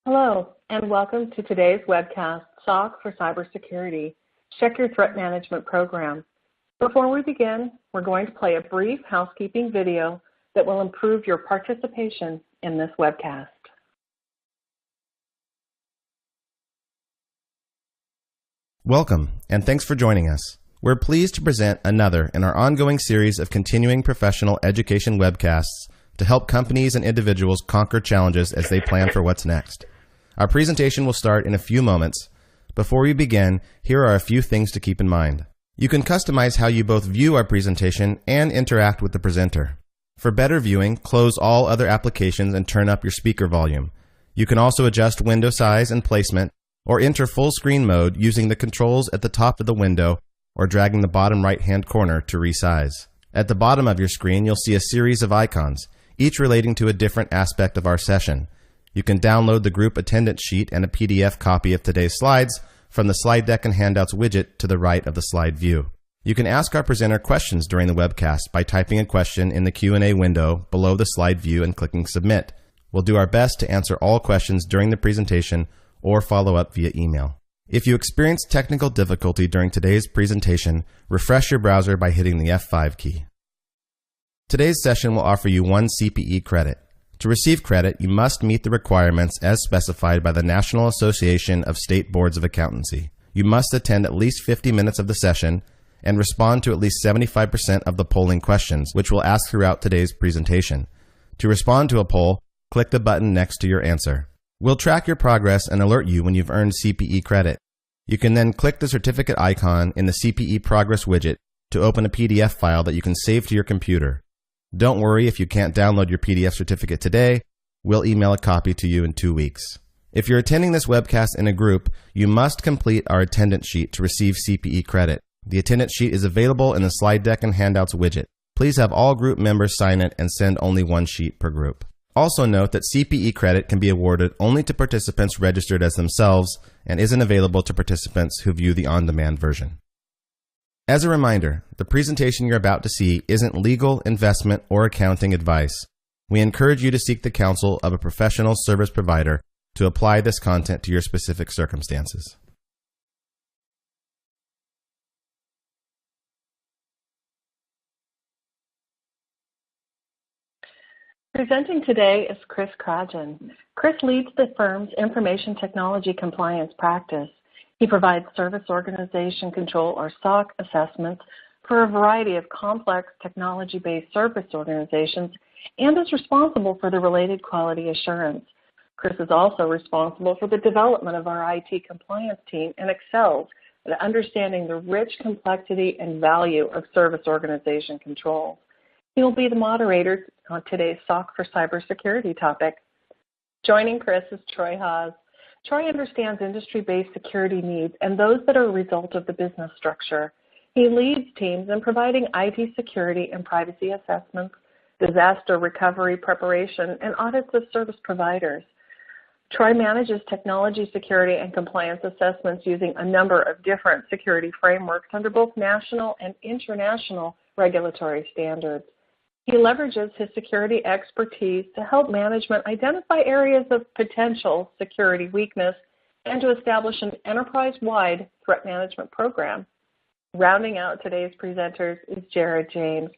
Hello, and welcome to today's webcast, SOC for Cybersecurity, Check Your Threat Management Program. Before we begin, we're going to play a brief housekeeping video that will improve your participation in this webcast. Welcome, and thanks for joining us. We're pleased to present another in our ongoing series of continuing professional education webcasts to help companies and individuals conquer challenges as they plan for what's next. Our presentation will start in a few moments. Before we begin, here are a few things to keep in mind. You can customize how you both view our presentation and interact with the presenter. For better viewing, close all other applications and turn up your speaker volume. You can also adjust window size and placement, or enter full screen mode using the controls at the top of the window or dragging the bottom right-hand corner to resize. At the bottom of your screen, you'll see a series of icons, each relating to a different aspect of our session. You can download the group attendance sheet and a PDF copy of today's slides from the slide deck and handouts widget to the right of the slide view. You can ask our presenter questions during the webcast by typing a question in the Q&A window below the slide view and clicking Submit. We'll do our best to answer all questions during the presentation or follow up via email. If you experience technical difficulty during today's presentation, refresh your browser by hitting the F5 key. Today's session will offer you 1 CPE credit. To receive credit, you must meet the requirements as specified by the National Association of State Boards of Accountancy. You must attend at least 50 minutes of the session and respond to at least 75% of the polling questions, which we'll ask throughout today's presentation. To respond to a poll, click the button next to your answer. We'll track your progress and alert you when you've earned CPE credit. You can then click the certificate icon in the CPE Progress widget to open a PDF file that you can save to your computer. Don't worry if you can't download your PDF certificate today. We'll email a copy to you in 2 weeks. If you're attending this webcast in a group, you must complete our attendance sheet to receive CPE credit. The attendance sheet is available in the slide deck and handouts widget. Please have all group members sign it and send only 1 sheet per group. Also note that CPE credit can be awarded only to participants registered as themselves and isn't available to participants who view the on-demand version. As a reminder, the presentation you're about to see isn't legal, investment, or accounting advice. We encourage you to seek the counsel of a professional service provider to apply this content to your specific circumstances. Presenting today is Chris Kradjan. Chris leads the firm's information technology compliance practice. He provides service organization control or SOC assessments for a variety of complex technology-based service organizations and is responsible for the related quality assurance. Chris is also responsible for the development of our IT compliance team and excels at understanding the rich complexity and value of service organization control. He will be the moderator on today's SOC for Cybersecurity topic. Joining Chris is Troy Hawes. Troy understands industry-based security needs and those that are a result of the business structure. He leads teams in providing IT security and privacy assessments, disaster recovery preparation, and audits of service providers. Troy manages technology security and compliance assessments using a number of different security frameworks under both national and international regulatory standards. He leverages his security expertise to help management identify areas of potential security weakness and to establish an enterprise-wide threat management program. Rounding out today's presenters is Jared James.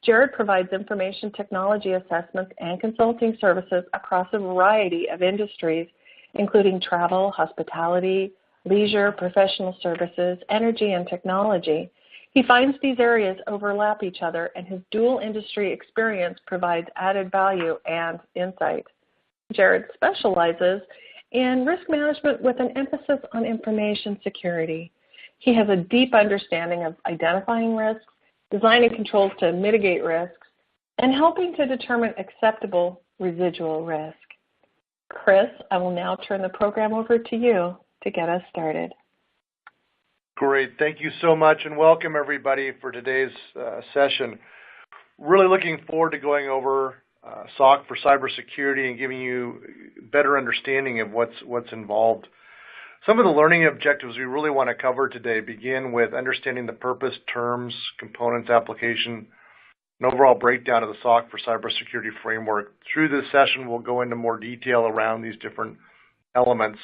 Jared provides information technology assessments and consulting services across a variety of industries, including travel, hospitality, leisure, professional services, energy, and technology. He finds these areas overlap each other, and his dual industry experience provides added value and insight. Jared specializes in risk management with an emphasis on information security. He has a deep understanding of identifying risks, designing controls to mitigate risks, and helping to determine acceptable residual risk. Chris, I will now turn the program over to you to get us started. Great. Thank you so much, and welcome everybody for today's session. Really looking forward to going over SOC for cybersecurity and giving you better understanding of what's involved. Some of the learning objectives we really want to cover today begin with understanding the purpose, terms, components, application, an overall breakdown of the SOC for cybersecurity framework. Through this session, we'll go into more detail around these different elements.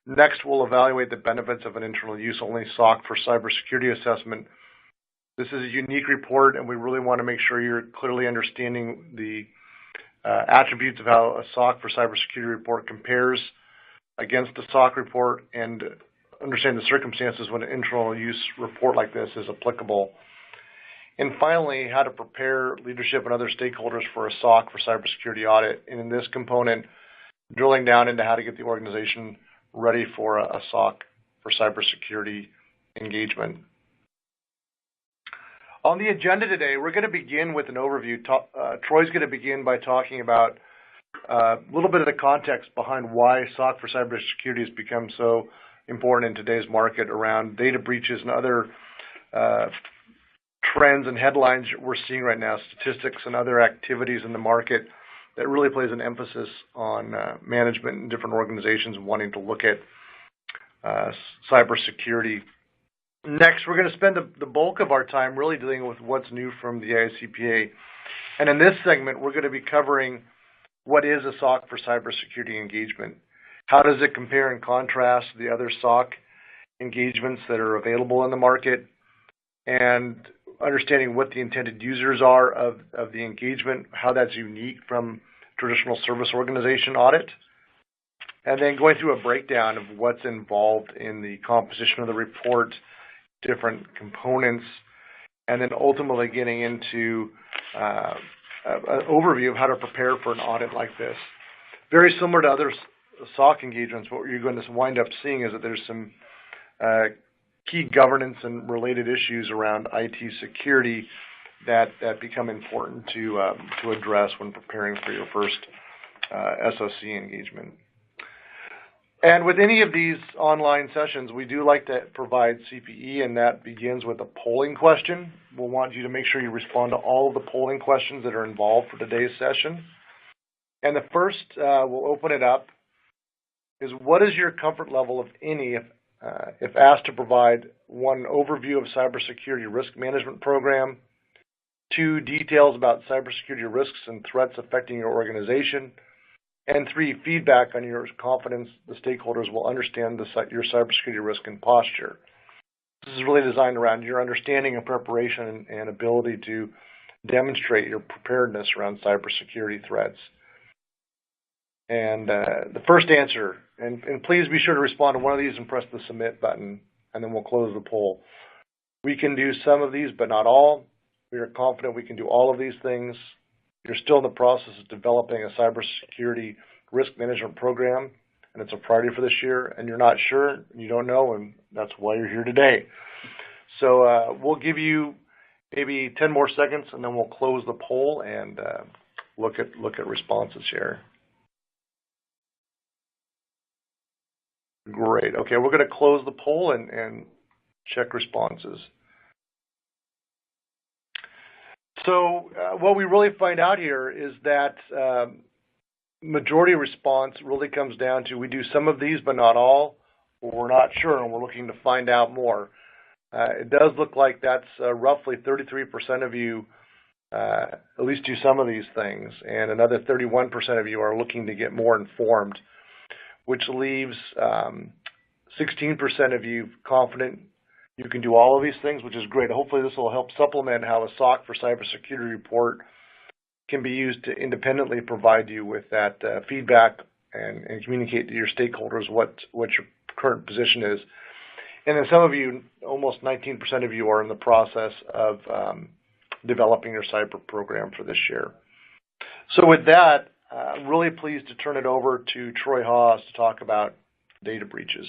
Next, we'll evaluate the benefits of an internal use only SOC for cybersecurity assessment. This is a unique report, and we really want to make sure you're clearly understanding the attributes of how a SOC for cybersecurity report compares against a SOC report, and understand the circumstances when an internal use report like this is applicable. And finally, how to prepare leadership and other stakeholders for a SOC for cybersecurity audit. And in this component, drilling down into how to get the organization ready for a SOC for cybersecurity engagement. On the agenda today, we're going to begin with an overview. Troy's going to begin by talking about a little bit of the context behind why SOC for cybersecurity has become so important in today's market around data breaches and other trends and headlines we're seeing right now, statistics and other activities in the market that really plays an emphasis on management and different organizations wanting to look at cybersecurity. Next, we're going to spend the bulk of our time really dealing with what's new from the ICPA. And in this segment, we're going to be covering what is a SOC for cybersecurity engagement. How does it compare and contrast to the other SOC engagements that are available in the market? And understanding what the intended users are of the engagement, how that's unique from traditional service organization audit. And then going through a breakdown of what's involved in the composition of the report, different components, and then ultimately getting into an overview of how to prepare for an audit like this. Very similar to other SOC engagements, what you're going to wind up seeing is that there's some key governance and related issues around IT security that become important to address when preparing for your first SOC engagement. And with any of these online sessions, we do like to provide CPE, and that begins with a polling question. We'll want you to make sure you respond to all of the polling questions that are involved for today's session. And the first, we'll open it up, is what is your comfort level, if any, if asked to provide 1, overview of cybersecurity risk management program, 2, details about cybersecurity risks and threats affecting your organization, and 3, feedback on your confidence the stakeholders will understand your cybersecurity risk and posture. This is really designed around your understanding and preparation and ability to demonstrate your preparedness around cybersecurity threats. And the first answer, and please be sure to respond to one of these and press the submit button, and then we'll close the poll. We can do some of these, but not all. We are confident we can do all of these things. You're still in the process of developing a cybersecurity risk management program, and it's a priority for this year, and you're not sure, you don't know, and that's why you're here today. So we'll give you maybe 10 more seconds, and then we'll close the poll and look at responses here. Great. Okay, we're going to close the poll and check responses. So what we really find out here is that majority response really comes down to we do some of these but not all, or we're not sure and we're looking to find out more. It does look like that's roughly 33% of you at least do some of these things, and another 31% of you are looking to get more informed, which leaves 16% of you confident you can do all of these things, which is great. Hopefully this will help supplement how a SOC for cybersecurity report can be used to independently provide you with that feedback and communicate to your stakeholders what your current position is. And then some of you, almost 19% of you, are in the process of developing your cyber program for this year. So with that, I'm really pleased to turn it over to Troy Hawes to talk about data breaches.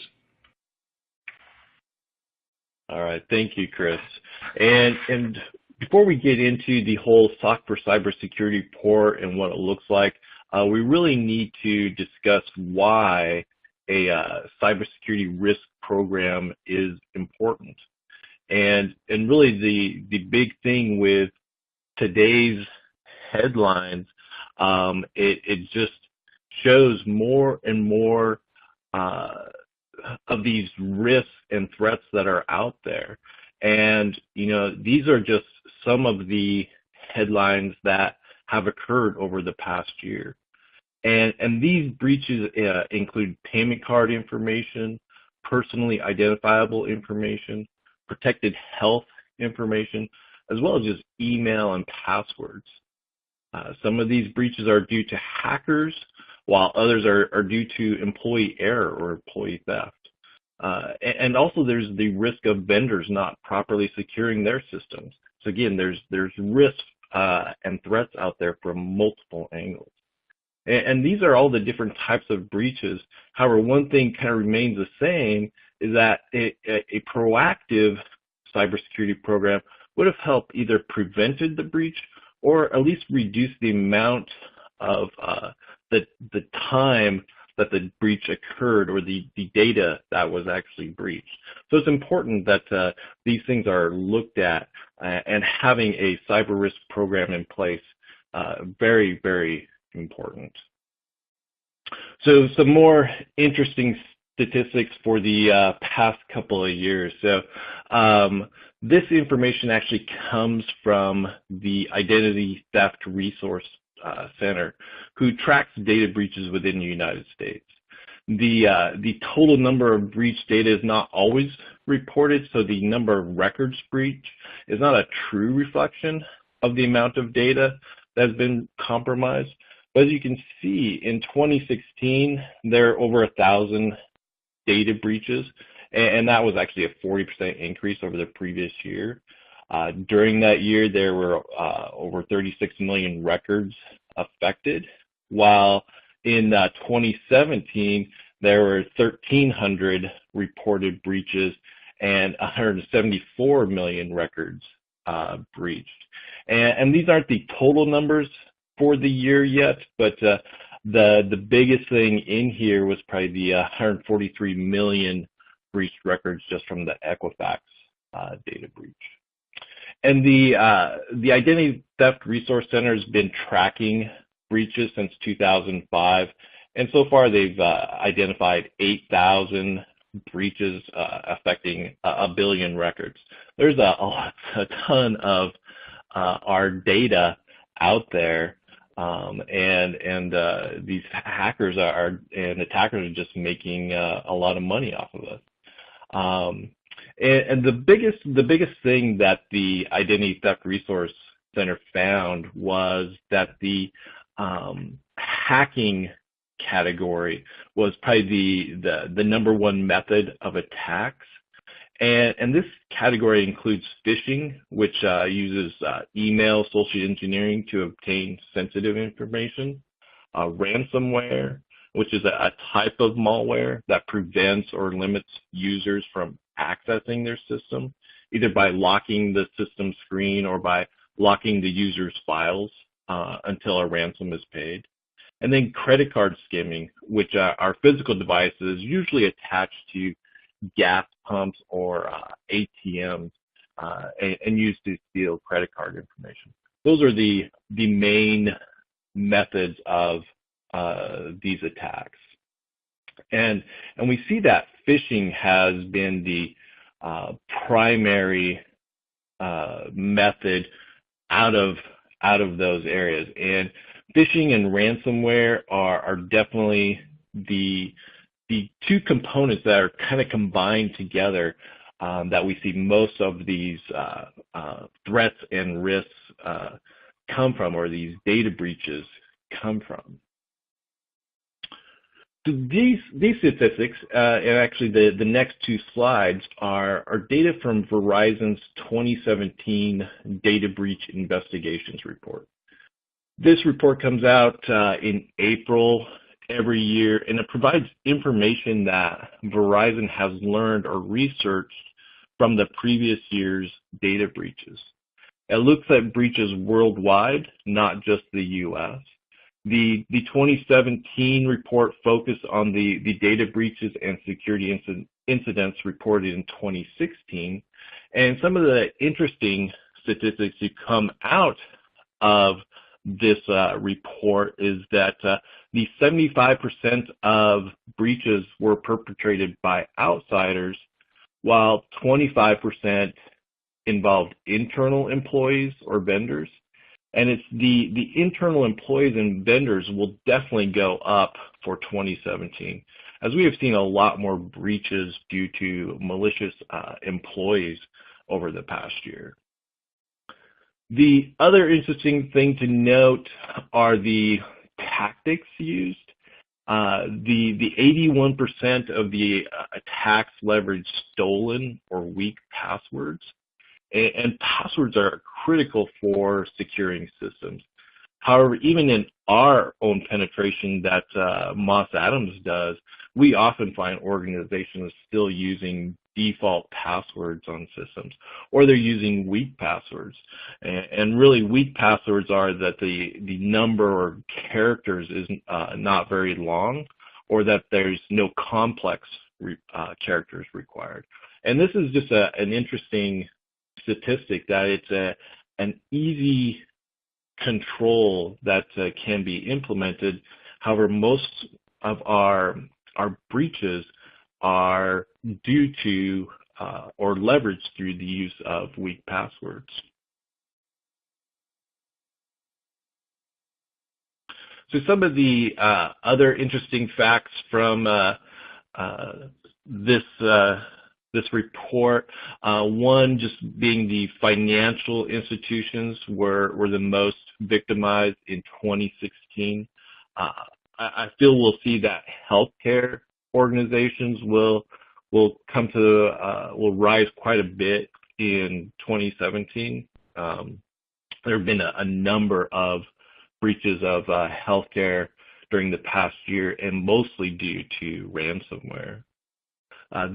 All right, thank you, Chris. And before we get into the whole SOC for cybersecurity report and what it looks like, we really need to discuss why a cybersecurity risk program is important. And really the big thing with today's headlines, it just shows more and more of these risks and threats that are out there. And, you know, these are just some of the headlines that have occurred over the past year. And these breaches include payment card information, personally identifiable information, protected health information, as well as just email and passwords. Some of these breaches are due to hackers, while others are due to employee error or employee theft. And also there's the risk of vendors not properly securing their systems. So again, there's risks and threats out there from multiple angles. And these are all the different types of breaches. However, one thing kind of remains the same is that a proactive cybersecurity program would have helped either prevented the breach or at least reduce the amount of the time that the breach occurred or the data that was actually breached. So it's important that these things are looked at and having a cyber risk program in place, very, very important. So some more interesting statistics for the past couple of years. So this information actually comes from the Identity Theft Resource Center, who tracks data breaches within the United States. The total number of breach data is not always reported, so the number of records breached is not a true reflection of the amount of data that has been compromised. But as you can see, in 2016, there are over 1,000 data breaches, and that was actually a 40% increase over the previous year. During that year, there were over 36 million records affected, while in 2017, there were 1,300 reported breaches and 174 million records breached. And these aren't the total numbers for the year yet, but the biggest thing in here was probably the 143 million breached records just from the Equifax data breach. And the Identity Theft Resource Center has been tracking breaches since 2005, and so far they've identified 8,000 breaches affecting 1 billion records. There's a ton of our data out there, and these hackers and attackers are just making a lot of money off of us. And the biggest thing that the Identity Theft Resource Center found was that the hacking category was probably the number one method of attacks. And this category includes phishing, which uses email social engineering to obtain sensitive information, ransomware, which is a type of malware that prevents or limits users from accessing their system, either by locking the system screen or by locking the user's files until a ransom is paid. And then credit card skimming, which are physical devices usually attached to gas pumps or ATMs and used to steal credit card information. Those are the main methods of these attacks. And we see that phishing has been the primary method out of those areas. And phishing and ransomware are definitely the two components that are kind of combined together that we see most of these threats and risks come from, or these data breaches come from. So these statistics, and actually the next two slides, are data from Verizon's 2017 Data Breach Investigations Report. This report comes out in April every year, and it provides information that Verizon has learned or researched from the previous year's data breaches. It looks at breaches worldwide, not just the U.S. The 2017 report focused on the data breaches and security incidents reported in 2016, and some of the interesting statistics that come out of this report is that the 75% of breaches were perpetrated by outsiders, while 25% involved internal employees or vendors, And it's the internal employees and vendors will definitely go up for 2017, as we have seen a lot more breaches due to malicious employees over the past year. The other interesting thing to note are the tactics used. The 81% of the attacks leverage stolen or weak passwords, and passwords are critical for securing systems. However, even in our own penetration that Moss Adams does, we often find organizations still using default passwords on systems, or they're using weak passwords. And really, weak passwords are that the number of characters is not very long, or that there's no complex characters required. And this is just an interesting statistic that it's an easy control that can be implemented. However, most of our breaches are due to or leveraged through the use of weak passwords. So some of the other interesting facts from this report, one just being the financial institutions were the most victimized in 2016. I feel we'll see that healthcare organizations will rise quite a bit in 2017. There have been a number of breaches of healthcare during the past year, and mostly due to ransomware.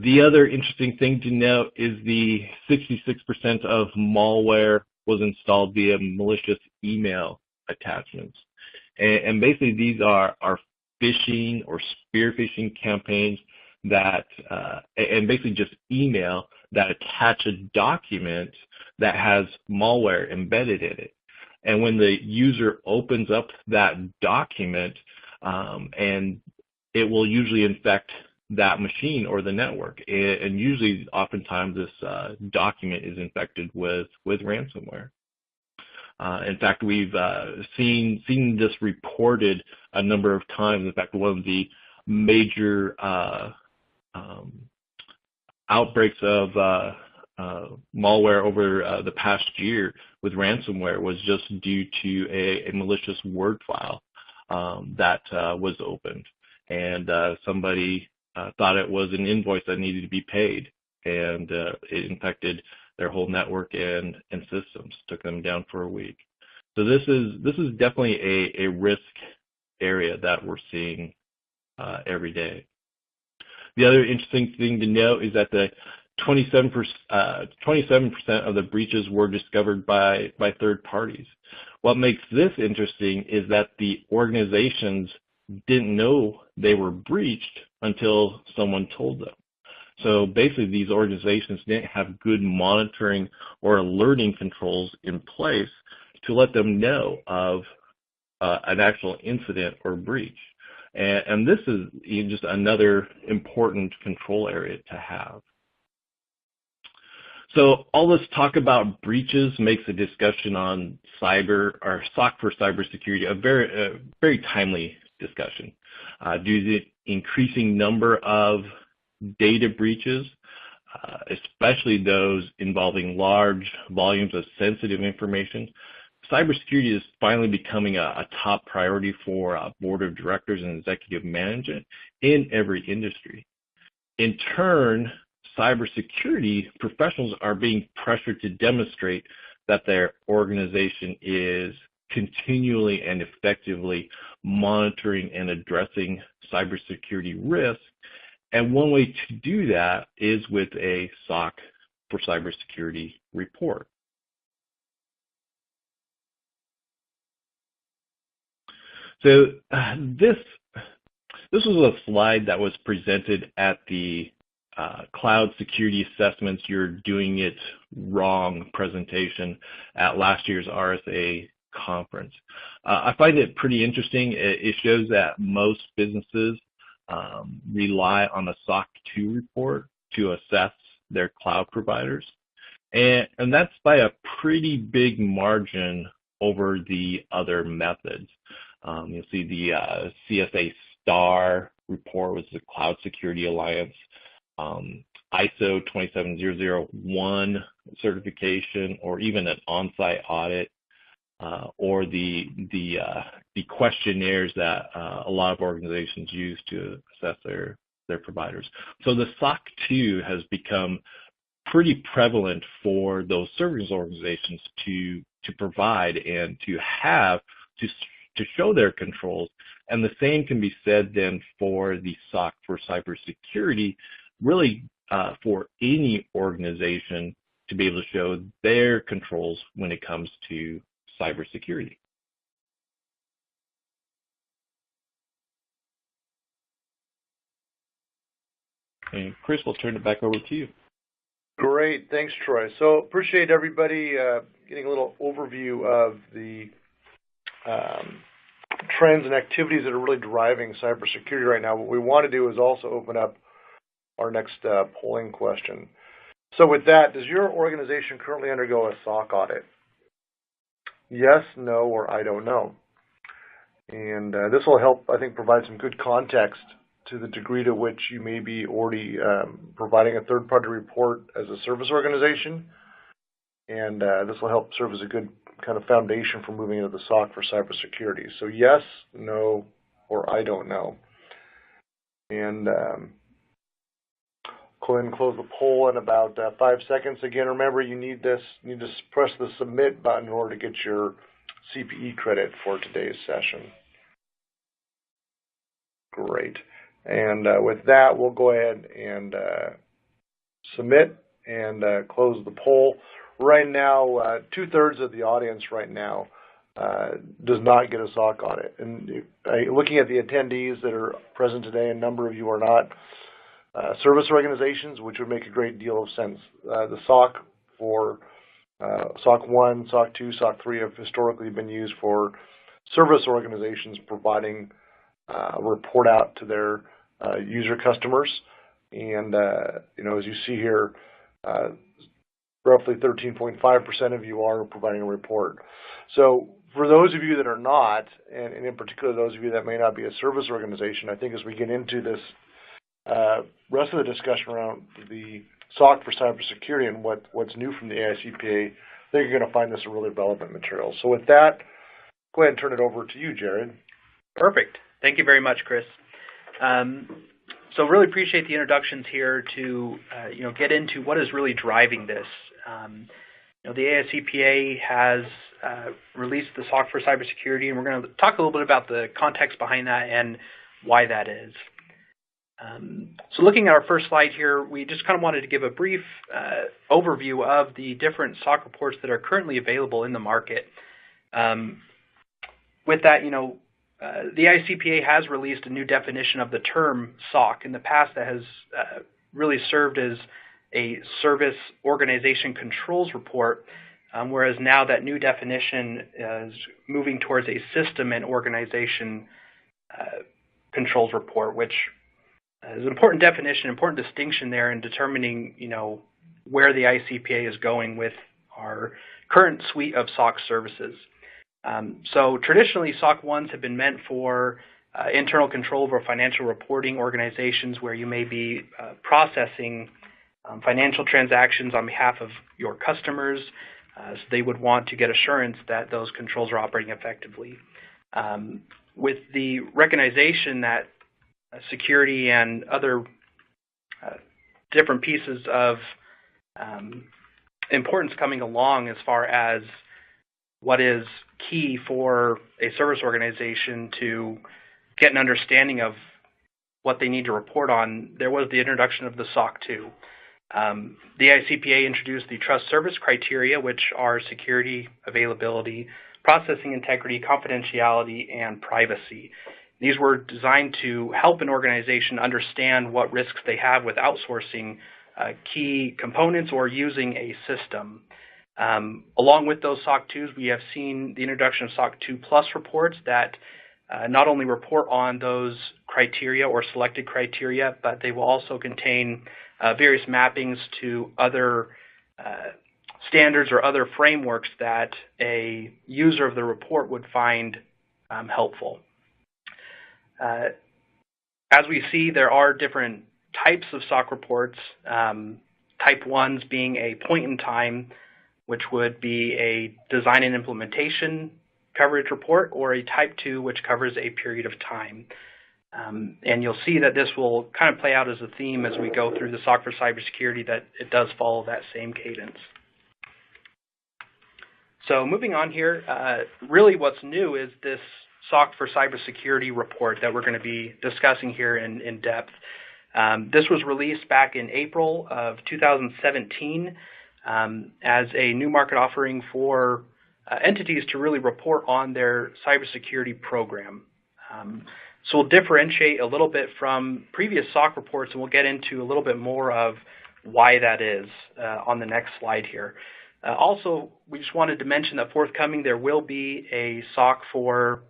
The other interesting thing to note is the 66% of malware was installed via malicious email attachments. And basically these are phishing or spear phishing campaigns that, and basically just email that attach a document that has malware embedded in it. And when the user opens up that document, and it will usually infect that machine or the network. And usually, oftentimes, this document is infected with ransomware. In fact, we've seen this reported a number of times. In fact, one of the major outbreaks of malware over the past year with ransomware was just due to a malicious Word file that was opened. And somebody thought it was an invoice that needed to be paid, and it infected their whole network and systems, took them down for a week. So this is definitely a risk area that we're seeing every day. The other interesting thing to note is that the 27% of the breaches were discovered by third parties. What makes this interesting is that the organizations didn't know they were breached until someone told them. So basically, these organizations didn't have good monitoring or alerting controls in place to let them know of an actual incident or breach. And this is just another important control area to have. So all this talk about breaches makes a discussion on cyber or SOC for cybersecurity a very timely discussion due to the increasing number of data breaches, especially those involving large volumes of sensitive information. Cybersecurity is finally becoming a top priority for board of directors and executive management in every industry. In turn, cybersecurity professionals are being pressured to demonstrate that their organization is continually and effectively monitoring and addressing cybersecurity risk. And one way to do that is with a SOC for cybersecurity report. So this was a slide that was presented at the Cloud Security Assessments You're Doing It Wrong presentation at last year's RSA conference. I find it pretty interesting. It shows that most businesses rely on a SOC 2 report to assess their cloud providers. And that's by a pretty big margin over the other methods. You'll see the CSA STAR report, which is the Cloud Security Alliance, ISO 27001 certification, or even an on-site audit, or the questionnaires that a lot of organizations use to assess their providers. So the SOC 2 has become pretty prevalent for those service organizations to provide and to have to show their controls. And the same can be said then for the SOC for cybersecurity, really for any organization to be able to show their controls when it comes to cybersecurity. And Chris, we'll turn it back over to you. Great, thanks, Troy. So appreciate everybody getting a little overview of the trends and activities that are really driving cybersecurity right now. What we want to do is also open up our next polling question. So with that, does your organization currently undergo a SOC audit? Yes, no, or I don't know. And this will help, I think, provide some good context to the degree to which you may be already providing a third-party report as a service organization. And this will help serve as a good kind of foundation for moving into the SOC for cybersecurity. So yes, no, or I don't know. And go ahead and close the poll in about 5 seconds. Again, remember you need to press the submit button in order to get your CPE credit for today's session. Great. And with that, we'll go ahead and submit and close the poll. Right now, 2/3 of the audience right now does not get a SOC audit. And looking at the attendees that are present today, a number of you are not service organizations, which would make a great deal of sense. The SOC for SOC 1, SOC 2, SOC 3 have historically been used for service organizations providing a report out to their user customers. And, as you see here, roughly 13.5% of you are providing a report. So for those of you that are not, and in particular those of you that may not be a service organization, I think as we get into this rest of the discussion around the SOC for cybersecurity and what's new from the AICPA, I think you're going to find this a really relevant material. So with that, go ahead and turn it over to you, Jared. Perfect. Thank you very much, Chris. So really appreciate the introductions here to get into what is really driving this. The AICPA has released the SOC for cybersecurity, and we're going to talk a little bit about the context behind that and why that is. So looking at our first slide here, we just kind of wanted to give a brief overview of the different SOC reports that are currently available in the market. With that, the AICPA has released a new definition of the term SOC. In the past, that has really served as a service organization controls report, whereas now that new definition is moving towards a system and organization controls report, which is an important definition, important distinction there in determining, where the AICPA is going with our current suite of SOC services. So traditionally, SOC 1s have been meant for internal control over financial reporting organizations where you may be processing financial transactions on behalf of your customers. So they would want to get assurance that those controls are operating effectively. With the recognition that security and other different pieces of importance coming along as far as what is key for a service organization to get an understanding of what they need to report on, there was the introduction of the SOC 2. The AICPA introduced the trust service criteria, which are security, availability, processing integrity, confidentiality, and privacy. These were designed to help an organization understand what risks they have with outsourcing key components or using a system. Along with those SOC 2s, we have seen the introduction of SOC 2 Plus reports that not only report on those criteria or selected criteria, but they will also contain various mappings to other standards or other frameworks that a user of the report would find helpful. As we see, there are different types of SOC reports. Type 1s being a point in time, which would be a design and implementation coverage report, or a Type 2, which covers a period of time. And you'll see that this will kind of play out as a theme as we go through the SOC for Cybersecurity, that it does follow that same cadence. So moving on here, really what's new is this SOC for Cybersecurity report that we're going to be discussing here in depth. This was released back in April of 2017 as a new market offering for entities to really report on their cybersecurity program. So we'll differentiate a little bit from previous SOC reports, and we'll get into a little bit more of why that is on the next slide here. Also, we just wanted to mention that forthcoming there will be a SOC for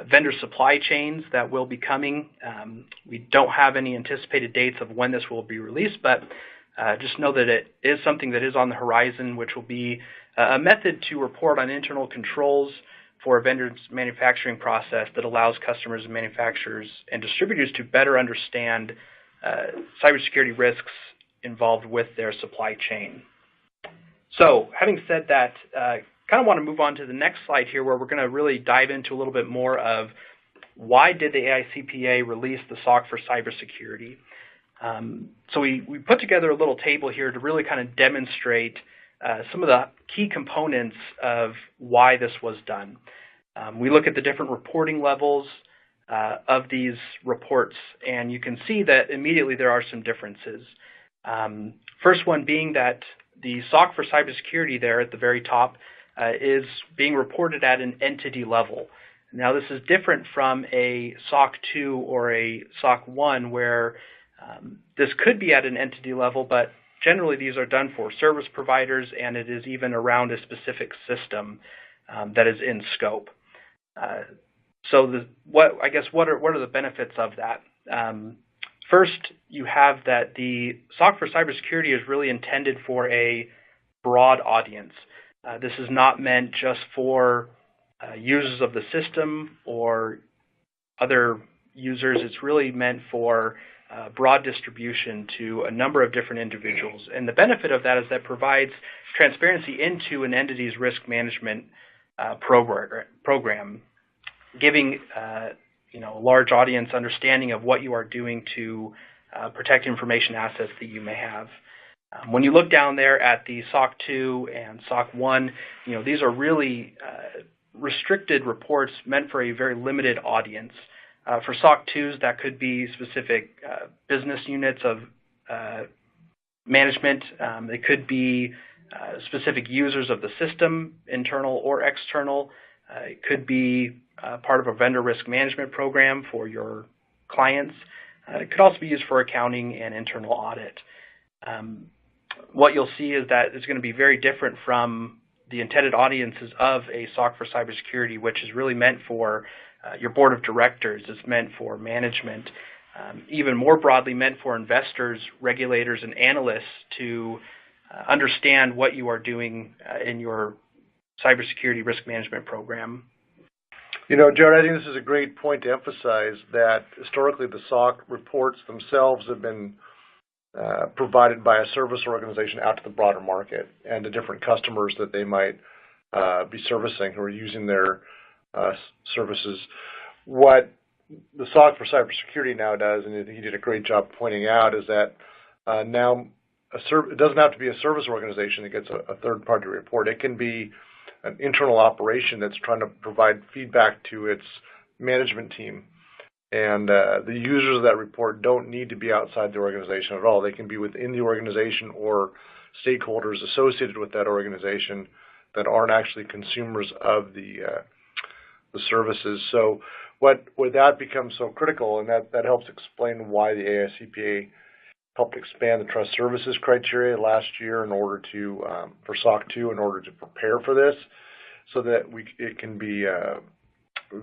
vendor supply chains that will be coming. We don't have any anticipated dates of when this will be released, but just know that it is something that is on the horizon, which will be a method to report on internal controls for a vendor's manufacturing process that allows customers and manufacturers and distributors to better understand cybersecurity risks involved with their supply chain. So having said that, kind of want to move on to the next slide here, where we're going to really dive into a little bit more of why did the AICPA release the SOC for cybersecurity. So we put together a little table here to really kind of demonstrate some of the key components of why this was done. We look at the different reporting levels of these reports, and you can see that immediately there are some differences. First one being that the SOC for cybersecurity there at the very top is being reported at an entity level. Now this is different from a SOC 2 or a SOC 1 where this could be at an entity level, but generally these are done for service providers, and it is even around a specific system that is in scope. So what are the benefits of that? First, you have that the SOC for cybersecurity is really intended for a broad audience. This is not meant just for users of the system or other users. It's really meant for broad distribution to a number of different individuals. And the benefit of that is that provides transparency into an entity's risk management program, giving a large audience understanding of what you are doing to protect information assets that you may have. When you look down there at the SOC 2 and SOC 1, these are really restricted reports meant for a very limited audience. For SOC 2s, that could be specific business units of management. It could be specific users of the system, internal or external. It could be part of a vendor risk management program for your clients. It could also be used for accounting and internal audit. What you'll see is that it's going to be very different from the intended audiences of a SOC for cybersecurity, which is really meant for your board of directors. It's meant for management, even more broadly meant for investors, regulators, and analysts to understand what you are doing in your cybersecurity risk management program. Jared, I think this is a great point to emphasize that historically the SOC reports themselves have been provided by a service organization out to the broader market and to different customers that they might be servicing who are using their services. What the SOC for cybersecurity now does, and I think you did a great job pointing out, is that now it doesn't have to be a service organization that gets a third-party report. It can be an internal operation that's trying to provide feedback to its management team. And the users of that report don't need to be outside the organization at all. They can be within the organization or stakeholders associated with that organization that aren't actually consumers of the services. So what that becomes so critical, and that helps explain why the AICPA helped expand the trust services criteria last year in order to for SOC 2 in order to prepare for this, so that it can be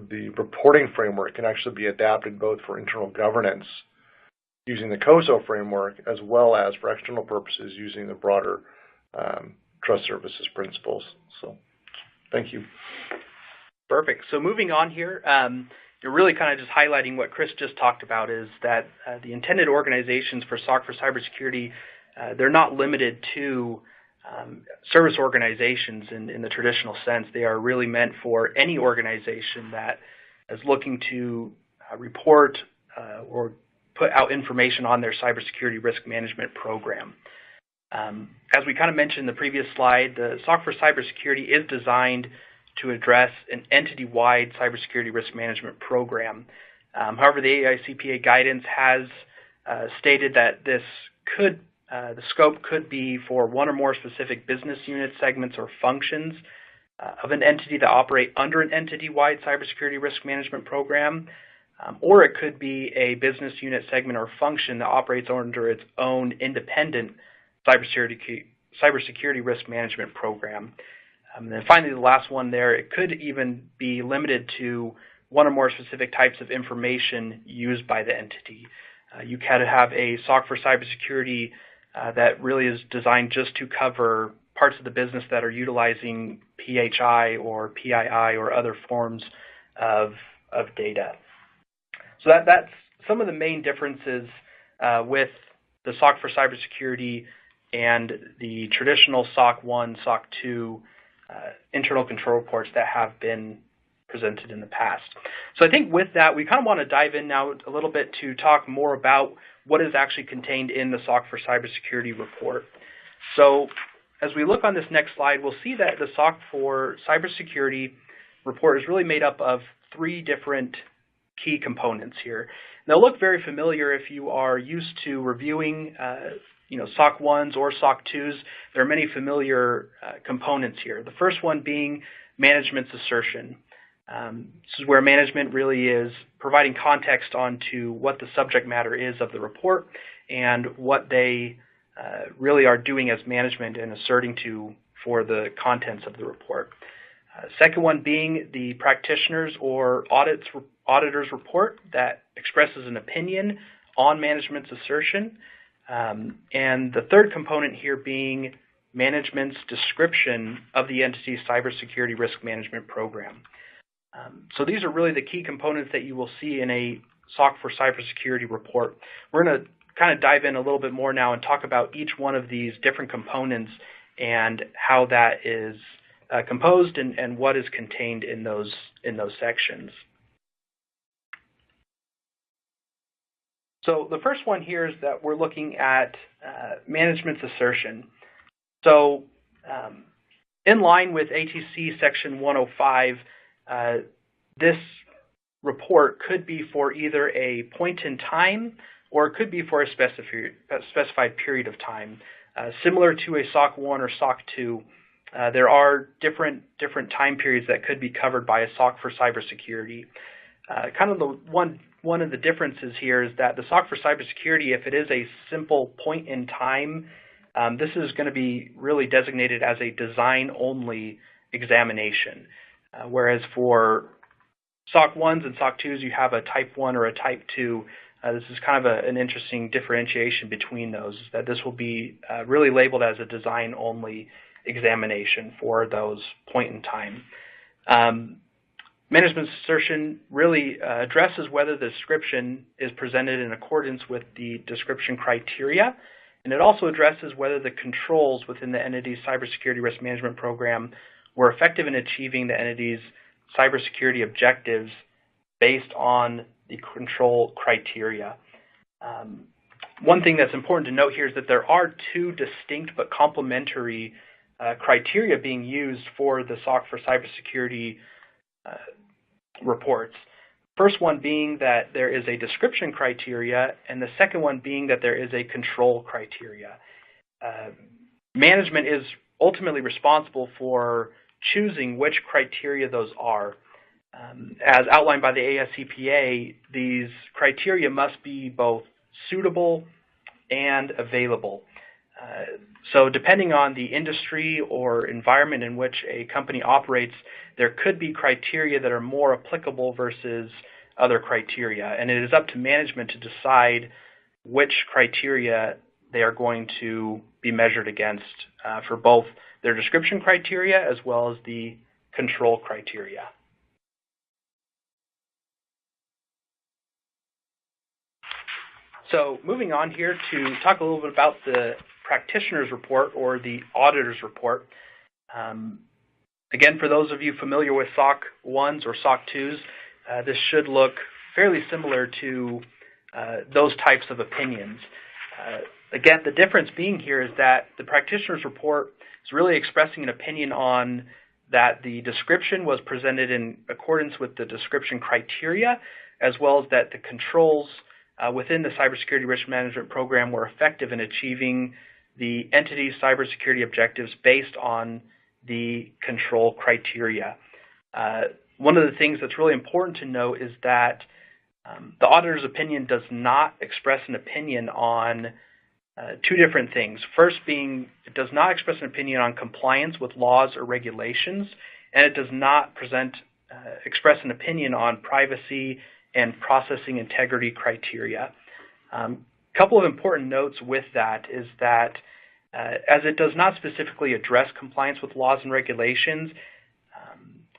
the reporting framework can actually be adapted both for internal governance using the COSO framework as well as for external purposes using the broader trust services principles. So thank you. Perfect. So moving on here, you're really kind of just highlighting what Chris just talked about, is that the intended organizations for SOC for cybersecurity, they're not limited to service organizations in the traditional sense. They are really meant for any organization that is looking to report or put out information on their cybersecurity risk management program. As we kind of mentioned in the previous slide, the SOC for cybersecurity is designed to address an entity-wide cybersecurity risk management program. However, the AICPA guidance has stated that the scope could be for one or more specific business units, segments, or functions of an entity that operate under an entity-wide cybersecurity risk management program, or it could be a business unit, segment, or function that operates under its own independent cybersecurity risk management program. And then finally, the last one there, it could even be limited to one or more specific types of information used by the entity. You can have a SOC for cybersecurity that really is designed just to cover parts of the business that are utilizing PHI or PII or other forms of data. So that's some of the main differences with the SOC for cybersecurity and the traditional SOC 1, SOC 2 internal control reports that have been presented in the past. So I think with that, we kind of want to dive in now a little bit to talk more about what is actually contained in the SOC for cybersecurity report. So as we look on this next slide, we'll see that the SOC for cybersecurity report is really made up of three different key components here. They'll look very familiar if you are used to reviewing SOC 1s or SOC 2s. There are many familiar components here. The first one being management's assertion. This is where management really is providing context onto what the subject matter is of the report and what they really are doing as management and asserting to for the contents of the report. Second one being the practitioner's or auditor's report that expresses an opinion on management's assertion. And the third component here being management's description of the entity's cybersecurity risk management program. So these are really the key components that you will see in a SOC for cybersecurity report. We're going to kind of dive in a little bit more now and talk about each one of these different components and how that is composed and what is contained in those sections. So the first one here is that we're looking at management's assertion. So in line with ATC Section 105, this report could be for either a point in time or it could be for a specified period of time. Similar to a SOC 1 or SOC 2, there are different time periods that could be covered by a SOC for cybersecurity. Kind of the one of the differences here is that the SOC for cybersecurity, if it is a simple point in time, this is going to be really designated as a design-only examination. Whereas for SOC 1s and SOC 2s, you have a Type 1 or a Type 2. This is kind of an interesting differentiation between those, is that this will be really labeled as a design-only examination for those point in time. Management's assertion really addresses whether the description is presented in accordance with the description criteria, and it also addresses whether the controls within the entity's cybersecurity risk management program were effective in achieving the entity's cybersecurity objectives based on the control criteria. One thing that's important to note here is that there are two distinct but complementary criteria being used for the SOC for cybersecurity reports. First one being that there is a description criteria, and the second one being that there is a control criteria. Management is ultimately responsible for choosing which criteria those are. As outlined by the AICPA, these criteria must be both suitable and available. So depending on the industry or environment in which a company operates, there could be criteria that are more applicable versus other criteria. And it is up to management to decide which criteria they are going to be measured against for both their description criteria as well as the control criteria. So moving on here to talk a little bit about the practitioner's report or the auditor's report. Again, for those of you familiar with SOC 1s or SOC 2s, this should look fairly similar to those types of opinions. Again, the difference being here is that the practitioner's report is really expressing an opinion on that the description was presented in accordance with the description criteria, as well as that the controls within the cybersecurity risk management program were effective in achieving the entity's cybersecurity objectives based on the control criteria. One of the things that's really important to note is that the auditor's opinion does not express an opinion on two different things. First being, it does not express an opinion on compliance with laws or regulations, and it does not express an opinion on privacy and processing integrity criteria. Couple of important notes with that is that as it does not specifically address compliance with laws and regulations,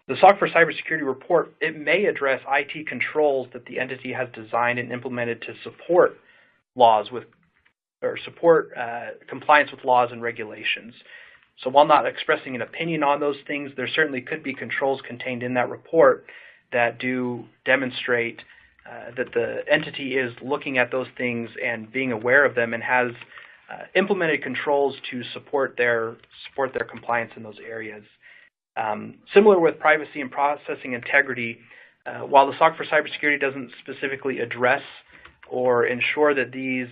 the SOC for Cybersecurity report, it may address IT controls that the entity has designed and implemented to support compliance with laws and regulations. So while not expressing an opinion on those things, there certainly could be controls contained in that report that do demonstrate that the entity is looking at those things and being aware of them and has implemented controls to support their compliance in those areas. Similar with privacy and processing integrity, while the SOC for Cybersecurity doesn't specifically address or ensure that these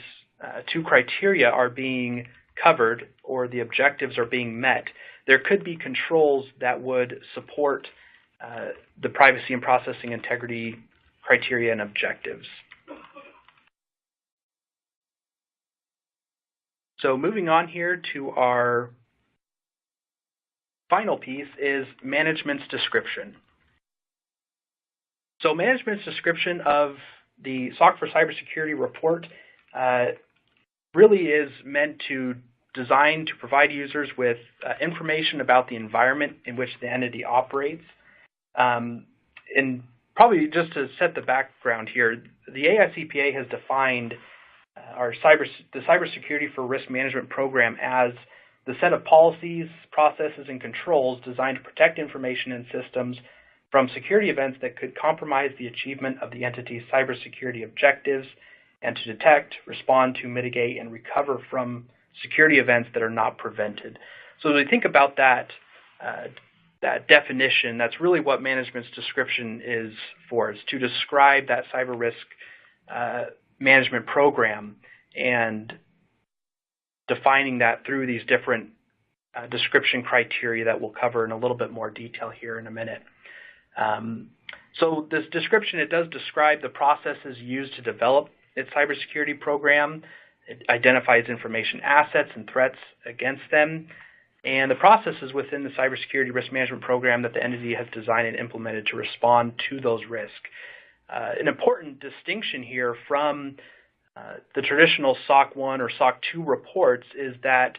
two criteria are being covered or the objectives are being met, there could be controls that would support the privacy and processing integrity criteria and objectives. So moving on here to our final piece is management's description. So management's description of the SOC for Cybersecurity report really is meant to provide users with information about the environment in which the entity operates. And probably just to set the background here, the AICPA has defined the Cybersecurity for Risk Management program as the set of policies, processes, and controls designed to protect information and systems from security events that could compromise the achievement of the entity's cybersecurity objectives, and to detect, respond to, mitigate, and recover from security events that are not prevented. So as we think about that definition, that's really what management's description is for, is to describe that cyber risk management program and defining that through these different description criteria that we'll cover in a little bit more detail here in a minute. So this description, it does describe the processes used to develop its cybersecurity program. It identifies information assets and threats against them, and the processes within the cybersecurity risk management program that the entity has designed and implemented to respond to those risks. An important distinction here from the traditional SOC 1 or SOC 2 reports is that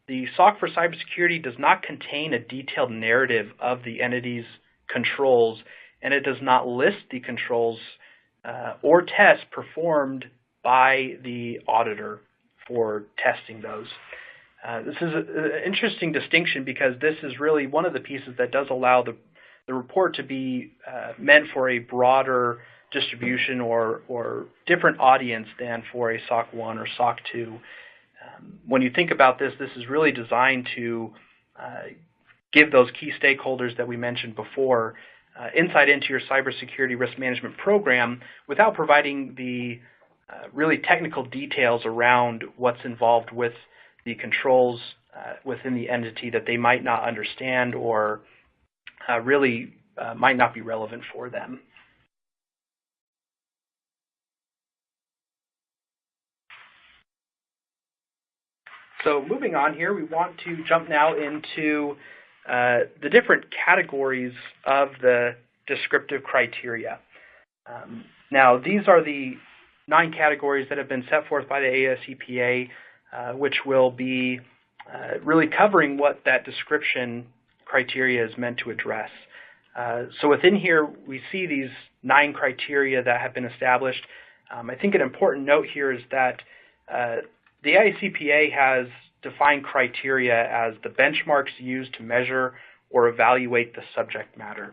the SOC for Cybersecurity does not contain a detailed narrative of the entity's controls, and it does not list the controls or tests performed by the auditor for testing those. This is an interesting distinction because this is really one of the pieces that does allow the report to be meant for a broader distribution or different audience than for a SOC 1 or SOC 2. When you think about this, this is really designed to give those key stakeholders that we mentioned before insight into your cybersecurity risk management program without providing the really technical details around what's involved with the controls within the entity that they might not understand or really might not be relevant for them. So moving on here, we want to jump now into the different categories of the descriptive criteria. Now, these are the 9 categories that have been set forth by the AICPA which will be really covering what that description criteria is meant to address. So within here, we see these 9 criteria that have been established. I think an important note here is that the ICPA has defined criteria as the benchmarks used to measure or evaluate the subject matter.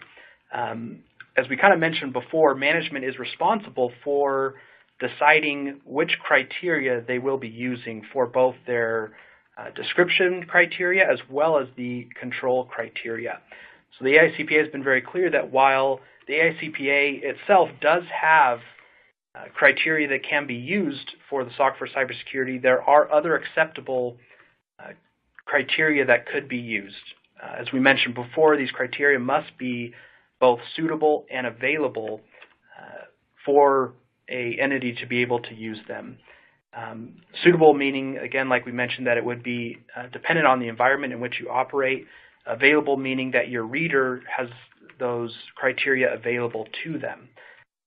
As we kind of mentioned before, management is responsible for deciding which criteria they will be using for both their description criteria as well as the control criteria. So the AICPA has been very clear that while the AICPA itself does have criteria that can be used for the SOC for cybersecurity, there are other acceptable criteria that could be used. As we mentioned before, these criteria must be both suitable and available for an entity to be able to use them. Suitable meaning, again, like we mentioned, that it would be dependent on the environment in which you operate. Available meaning that your reader has those criteria available to them.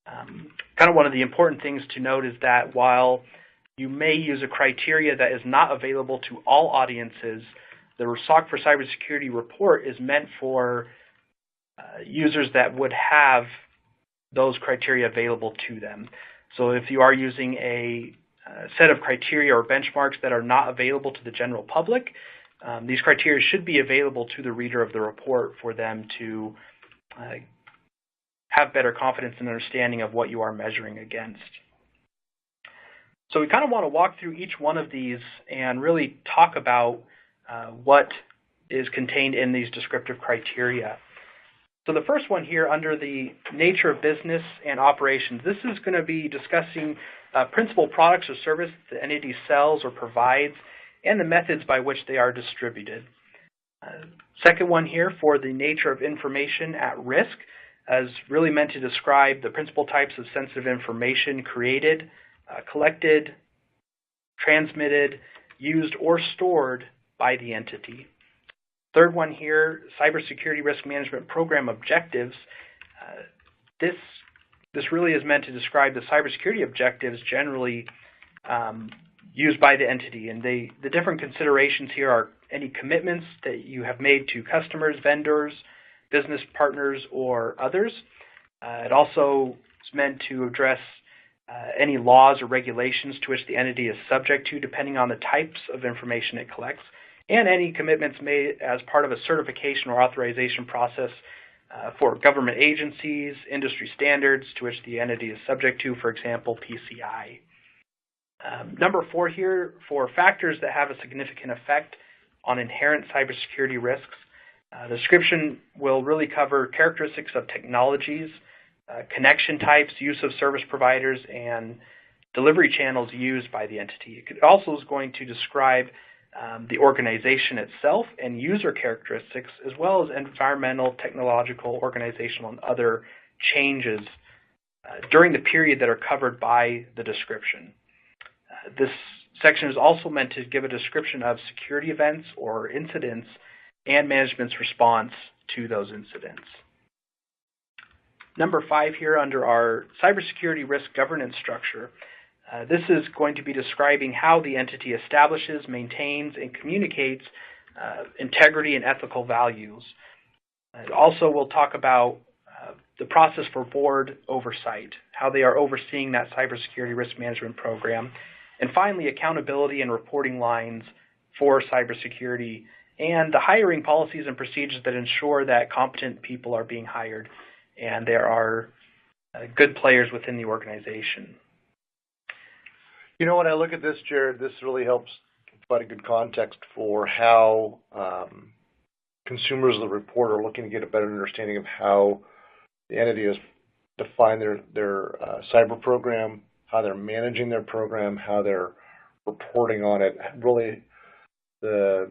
Kind of one of the important things to note is that while you may use a criteria that is not available to all audiences, the SOC for Cybersecurity report is meant for users that would have those criteria available to them. So if you are using a set of criteria or benchmarks that are not available to the general public, these criteria should be available to the reader of the report for them to have better confidence and understanding of what you are measuring against. So we kind of want to walk through each one of these and really talk about what is contained in these descriptive criteria. So the first one here, under the nature of business and operations, this is going to be discussing principal products or services the entity sells or provides and the methods by which they are distributed. Second one here, for the nature of information at risk, is really meant to describe the principal types of sensitive information created, collected, transmitted, used, or stored by the entity. Third one here, cybersecurity risk management program objectives. This really is meant to describe the cybersecurity objectives generally used by the entity. And the different considerations here are any commitments that you have made to customers, vendors, business partners, or others. It also is meant to address any laws or regulations to which the entity is subject to, depending on the types of information it collects, and any commitments made as part of a certification or authorization process for government agencies, industry standards to which the entity is subject to, for example, PCI. Number 4 here, for factors that have a significant effect on inherent cybersecurity risks. The description will really cover characteristics of technologies, connection types, use of service providers, and delivery channels used by the entity. It also is going to describe the organization itself and user characteristics, as well as environmental, technological, organizational, and other changes during the period that are covered by the description. This section is also meant to give a description of security events or incidents and management's response to those incidents. Number 5 here, under our cybersecurity risk governance structure, this is going to be describing how the entity establishes, maintains, and communicates integrity and ethical values. It also will talk about the process for board oversight, how they are overseeing that cybersecurity risk management program, and finally, accountability and reporting lines for cybersecurity, and the hiring policies and procedures that ensure that competent people are being hired and there are good players within the organization. You know, when I look at this, Jared, this really helps provide a good context for how consumers of the report are looking to get a better understanding of how the entity has defined their cyber program, how they're managing their program, how they're reporting on it, really the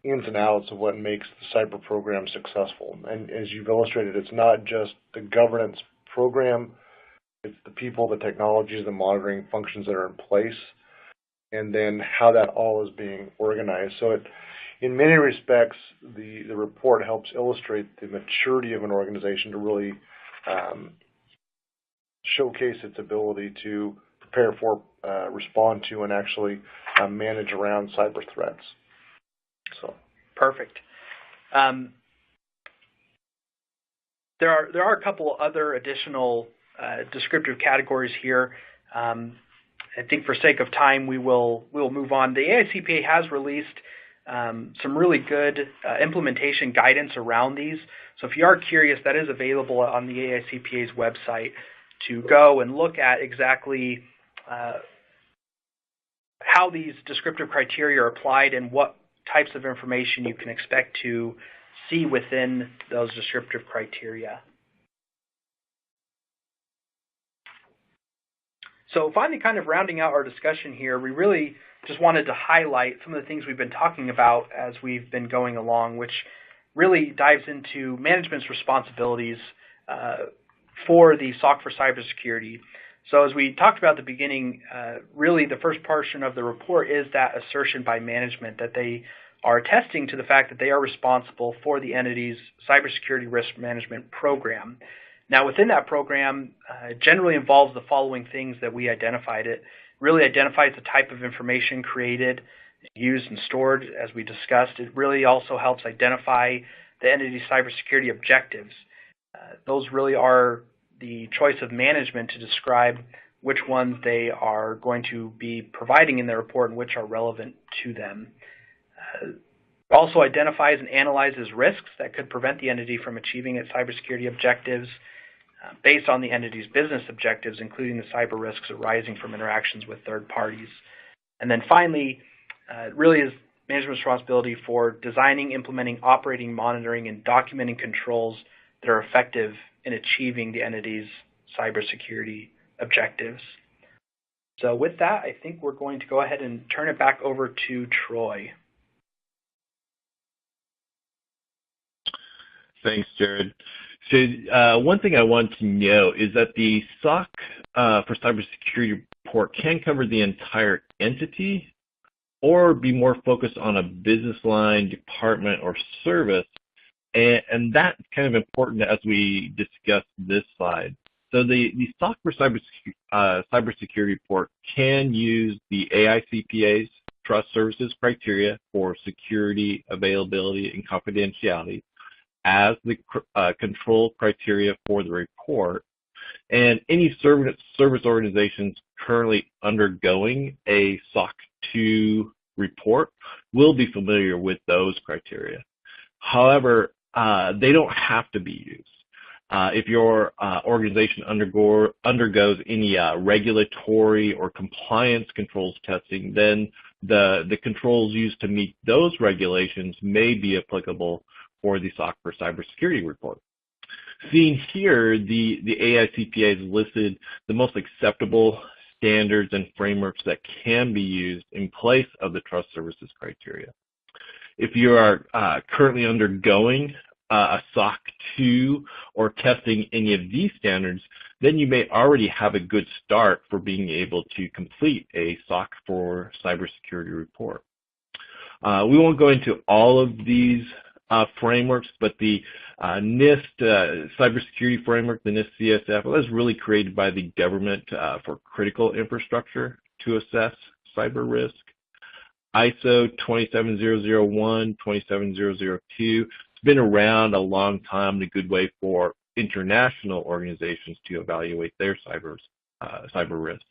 ins and outs of what makes the cyber program successful. And as you've illustrated, it's not just the governance program, it's the people, the technologies, the monitoring functions that are in place, and then how that all is being organized. So in many respects, the report helps illustrate the maturity of an organization to really showcase its ability to prepare for, respond to, and actually manage around cyber threats. So perfect. There are a couple other additional descriptive categories here. I think for sake of time, we'll move on. The AICPA has released some really good implementation guidance around these. So if you are curious, that is available on the AICPA's website to go and look at exactly how these descriptive criteria are applied and what types of information you can expect to see within those descriptive criteria. So finally, kind of rounding out our discussion here, we really just wanted to highlight some of the things we've been talking about as we've been going along, which really dives into management's responsibilities for the SOC for cybersecurity. So as we talked about at the beginning, really the first portion of the report is that assertion by management that they are attesting to the fact that they are responsible for the entity's cybersecurity risk management program. Now, within that program, it generally involves the following things that we identified. It really identifies the type of information created, used, and stored, as we discussed. It really also helps identify the entity's cybersecurity objectives. Those really are the choice of management to describe which ones they are going to be providing in their report and which are relevant to them. Also identifies and analyzes risks that could prevent the entity from achieving its cybersecurity objectives based on the entity's business objectives, including the cyber risks arising from interactions with third parties. And then finally, it really is management's responsibility for designing, implementing, operating, monitoring, and documenting controls that are effective in achieving the entity's cybersecurity objectives. So with that, I think we're going to go ahead and turn it back over to Troy. Thanks, Jared. So one thing I want to know is that the SOC for cybersecurity report can cover the entire entity or be more focused on a business line, department, or service. And that's kind of important as we discuss this slide. So the SOC for cybersecurity report can use the AICPA's trust services criteria for security, availability, and confidentiality as the control criteria for the report. And any service organizations currently undergoing a SOC 2 report will be familiar with those criteria. However, they don't have to be used. If your organization undergoes any regulatory or compliance controls testing, then the controls used to meet those regulations may be applicable for the SOC for cybersecurity report. Seen here, the AICPA has listed the most acceptable standards and frameworks that can be used in place of the trust services criteria. If you are currently undergoing a SOC 2 or testing any of these standards, then you may already have a good start for being able to complete a SOC for cybersecurity report. We won't go into all of these frameworks, but the NIST cybersecurity framework, the NIST CSF, was really created by the government for critical infrastructure to assess cyber risk. ISO 27001, 27002, it's been around a long time and a good way for international organizations to evaluate their cyber risks.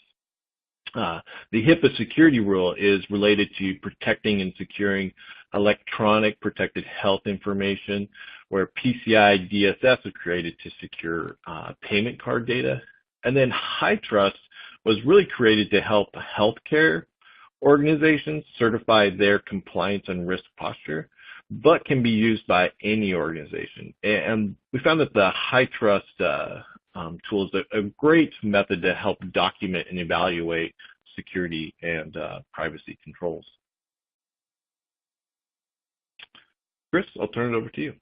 The HIPAA security rule is related to protecting and securing electronic protected health information, where PCI DSS was created to secure payment card data. And then HITRUST was really created to help healthcare organizations certify their compliance and risk posture, but can be used by any organization. And we found that the HITRUST tool is a great method to help document and evaluate security and privacy controls. Chris, I'll turn it over to you.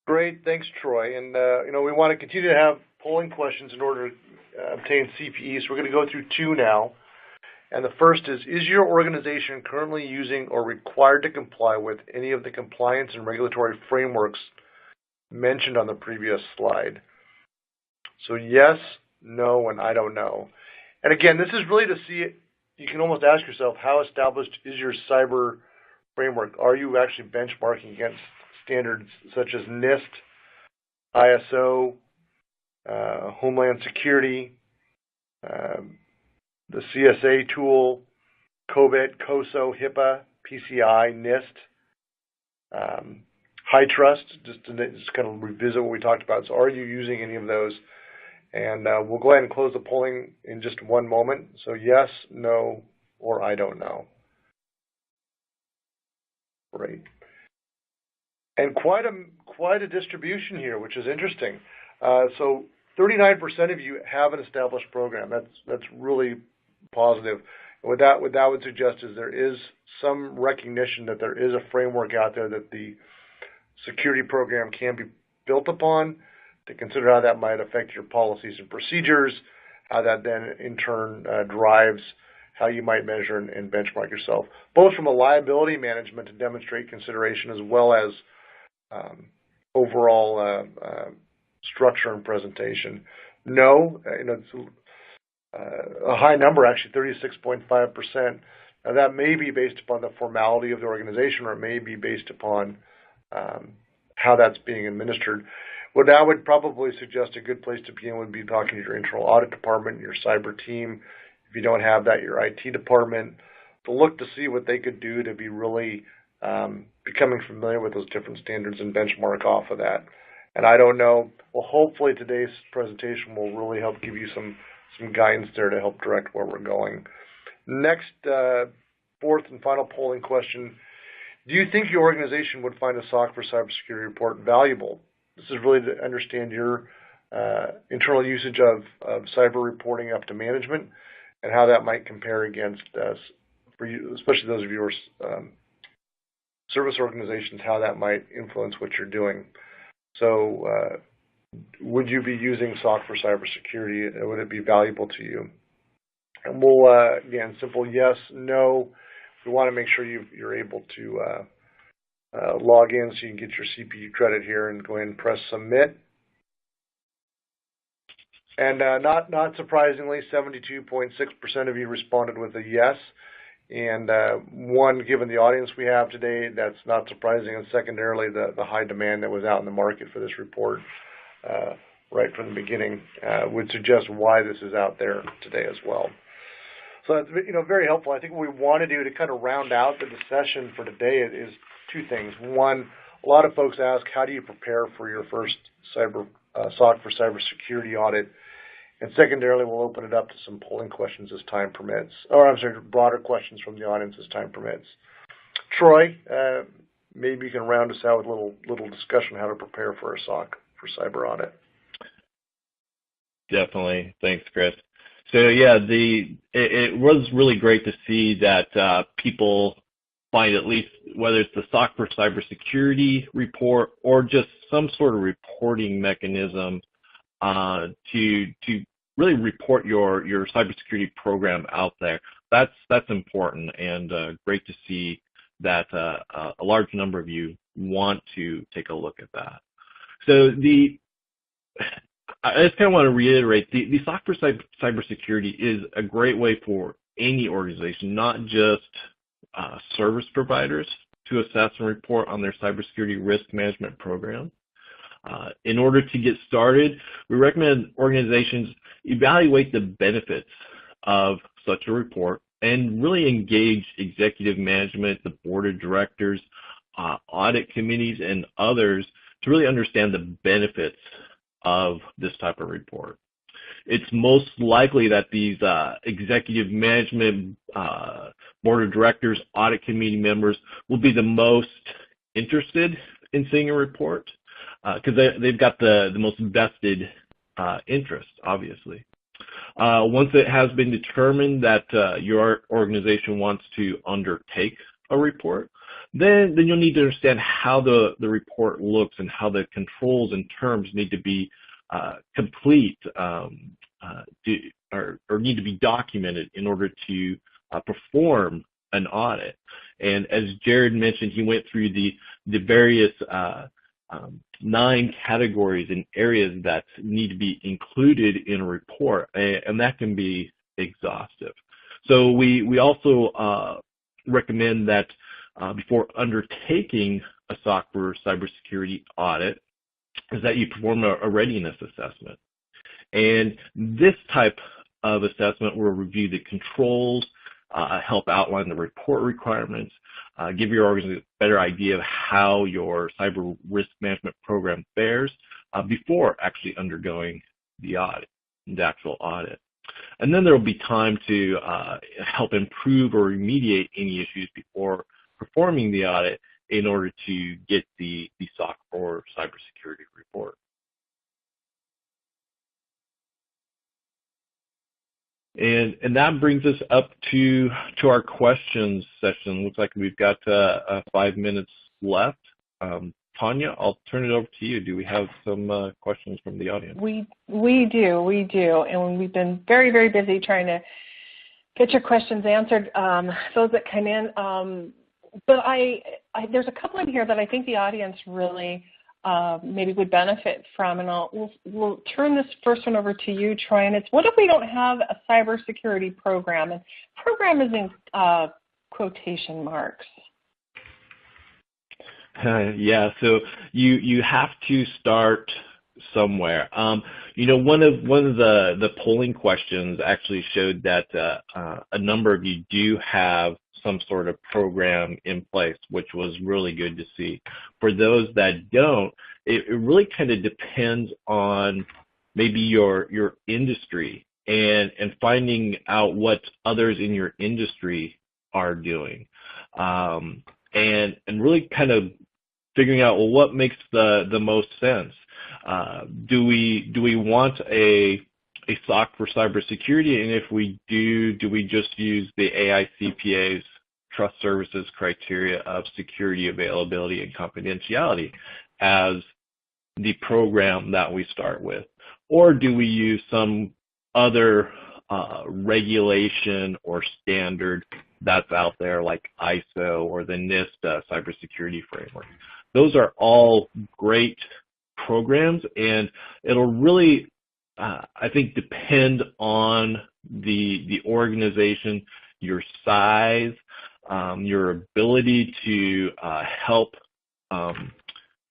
Great, thanks, Troy. And we want to continue to have polling questions in order to obtain CPE. So we're going to go through two now. And the first is your organization currently using or required to comply with any of the compliance and regulatory frameworks mentioned on the previous slide? So yes, no, and I don't know. And again, this is really to see it. You can almost ask yourself, how established is your cyber framework? Are you actually benchmarking against standards such as NIST, ISO, Homeland Security, the CSA tool, COBIT, COSO, HIPAA, PCI, NIST, High Trust, just to kind of revisit what we talked about. So are you using any of those? And we'll go ahead and close the polling in just one moment. So yes, no, or I don't know. Great. And quite a distribution here, which is interesting. So 39% of you have an established program. That's really positive. What that would suggest is there is some recognition that there is a framework out there that the security program can be built upon, to consider how that might affect your policies and procedures, how that then in turn drives how you might measure and benchmark yourself, both from a liability management to demonstrate consideration as well as overall structure and presentation. No, it's a high number, actually, 36.5%. Now that may be based upon the formality of the organization, or it may be based upon how that's being administered. What I would probably suggest a good place to begin would be talking to your internal audit department, your cyber team. If you don't have that, your IT department, to look to see what they could do to be really becoming familiar with those different standards and benchmark off of that. And I don't know, well, hopefully today's presentation will really help give you some guidance there to help direct where we're going. Next, fourth and final polling question. Do you think your organization would find a SOC for cybersecurity report valuable? This is really to understand your internal usage of cyber reporting up to management and how that might compare against, for you, especially those of your service organizations, how that might influence what you're doing. So would you be using SOC for cybersecurity? Would it be valuable to you? And we'll, again, simple yes, no. We want to make sure you're able to log in so you can get your CPU credit here, and go ahead and press submit. And not surprisingly, 72.6% of you responded with a yes. And one, given the audience we have today, that's not surprising. And secondarily, the high demand that was out in the market for this report right from the beginning would suggest why this is out there today as well. So that's very helpful. I think what we want to do to kind of round out the session for today is two things. One, a lot of folks ask, how do you prepare for your first SOC for cybersecurity audit? And secondarily, we'll open it up to some polling questions as time permits, or I'm sorry, broader questions from the audience as time permits. Troy, maybe you can round us out with a little discussion on how to prepare for a SOC for cyber audit. Definitely. Thanks, Chris. So yeah, it was really great to see that people find, at least whether it's the SOC for cybersecurity report or just some sort of reporting mechanism to really report your cybersecurity program out there. That's important, and great to see that a large number of you want to take a look at that. So I just kind of want to reiterate, the SOC for cybersecurity is a great way for any organization, not just service providers, to assess and report on their cybersecurity risk management program. In order to get started, we recommend organizations evaluate the benefits of such a report and really engage executive management, the board of directors, audit committees, and others to really understand the benefits of this type of report. It's most likely that these executive management, board of directors, audit committee members will be the most interested in seeing a report because they've got the most vested interest, obviously. Once it has been determined that your organization wants to undertake a report, then you'll need to understand how the report looks and how the controls and terms need to be complete or need to be documented in order to perform an audit. And as Jared mentioned, he went through the various 9 categories and areas that need to be included in a report, and that can be exhaustive. So we also recommend that before undertaking a SOC for cybersecurity audit is that you perform a readiness assessment. And this type of assessment will review the controls, help outline the report requirements, give your organization a better idea of how your cyber risk management program fares before actually undergoing the audit, the actual audit. And then there will be time to help improve or remediate any issues before performing the audit in order to get the SOC or cybersecurity report. And that brings us up to our questions session. Looks like we've got 5 minutes left. Tanya, I'll turn it over to you. Do we have some questions from the audience? We do, and we've been very, very busy trying to get your questions answered, those that come in. But there's a couple in here that I think the audience really maybe would benefit from, and we'll turn this first one over to you, Troy. And it's, what if we don't have a cybersecurity program? And program is in quotation marks. Yeah, so you have to start somewhere. One of the polling questions actually showed that a number of you do have some sort of program in place, which was really good to see. For those that don't, it really kind of depends on maybe your industry and finding out what others in your industry are doing, and really kind of figuring out, well, what makes the most sense. Do we want a SOC for cybersecurity? And if we do we just use the AICPA's trust services criteria of security, availability, and confidentiality as the program that we start with? Or do we use some other regulation or standard that's out there, like ISO or the NIST cybersecurity framework? Those are all great programs, and it'll really, I think, depend on the organization, your size, your ability to help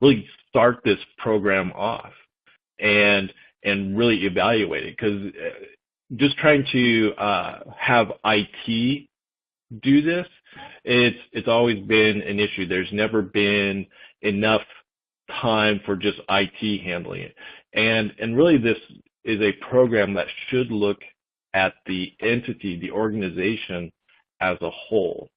really start this program off and really evaluate it. Because just trying to have IT do this, it's always been an issue. There's never been enough time for just IT handling it. And really this is a program that should look at the entity, the organization as a whole.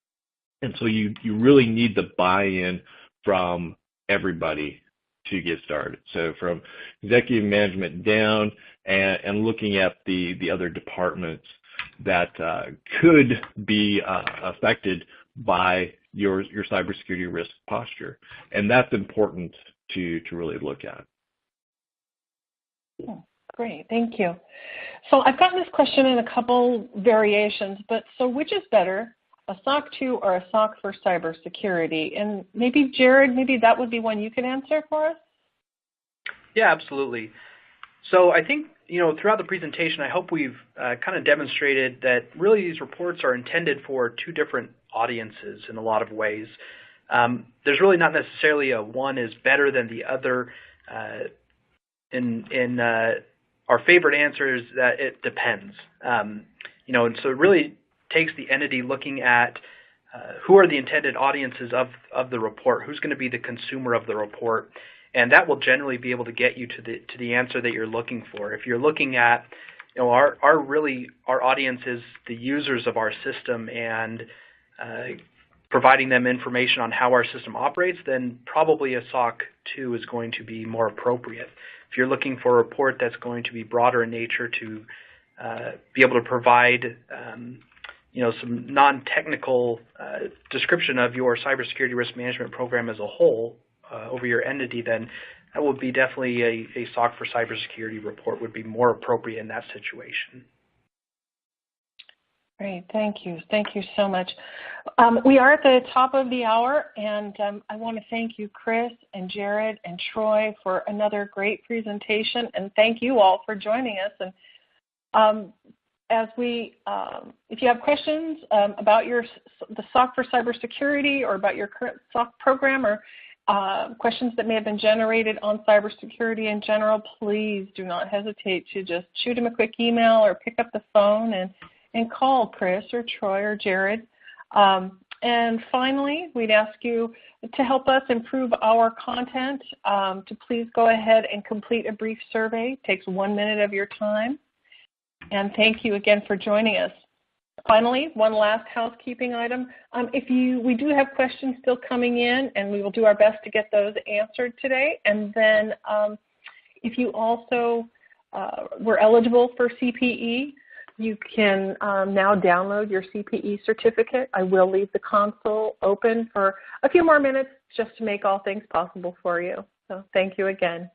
And so you really need the buy-in from everybody to get started. So from executive management down and looking at the other departments that could be affected by your cybersecurity risk posture. And that's important to really look at. Oh, great, thank you. So I've gotten this question in a couple variations, but so which is better, a SOC 2 or a SOC for cybersecurity? And maybe Jared, maybe that would be one you can answer for us? Yeah, absolutely. So I think, throughout the presentation, I hope we've kind of demonstrated that really these reports are intended for 2 different audiences in a lot of ways. There's really not necessarily a one is better than the other. In our favorite answer is that it depends. And so it really takes the entity looking at who are the intended audiences of the report, who's going to be the consumer of the report. And that will generally be able to get you to the answer that you're looking for. If you're looking at, our audience is the users of our system and providing them information on how our system operates, then probably a SOC 2 is going to be more appropriate. If you're looking for a report that's going to be broader in nature to be able to provide some non-technical description of your cybersecurity risk management program as a whole, over your entity, then that would be definitely a SOC for cybersecurity report would be more appropriate in that situation. Great, thank you. Thank you so much. We are at the top of the hour, and I want to thank you, Chris and Jared and Troy, for another great presentation, and thank you all for joining us. And if you have questions about the SOC for cybersecurity or about your current SOC program, or questions that may have been generated on cybersecurity in general, please do not hesitate to just shoot them a quick email or pick up the phone and call Chris or Troy or Jared. And finally, we'd ask you to help us improve our content, to please go ahead and complete a brief survey. It takes 1 minute of your time. And thank you again for joining us. Finally, one last housekeeping item. We do have questions still coming in, and we will do our best to get those answered today. And then if you also were eligible for CPE, you can now download your CPE certificate. I will leave the console open for a few more minutes just to make all things possible for you. So thank you again.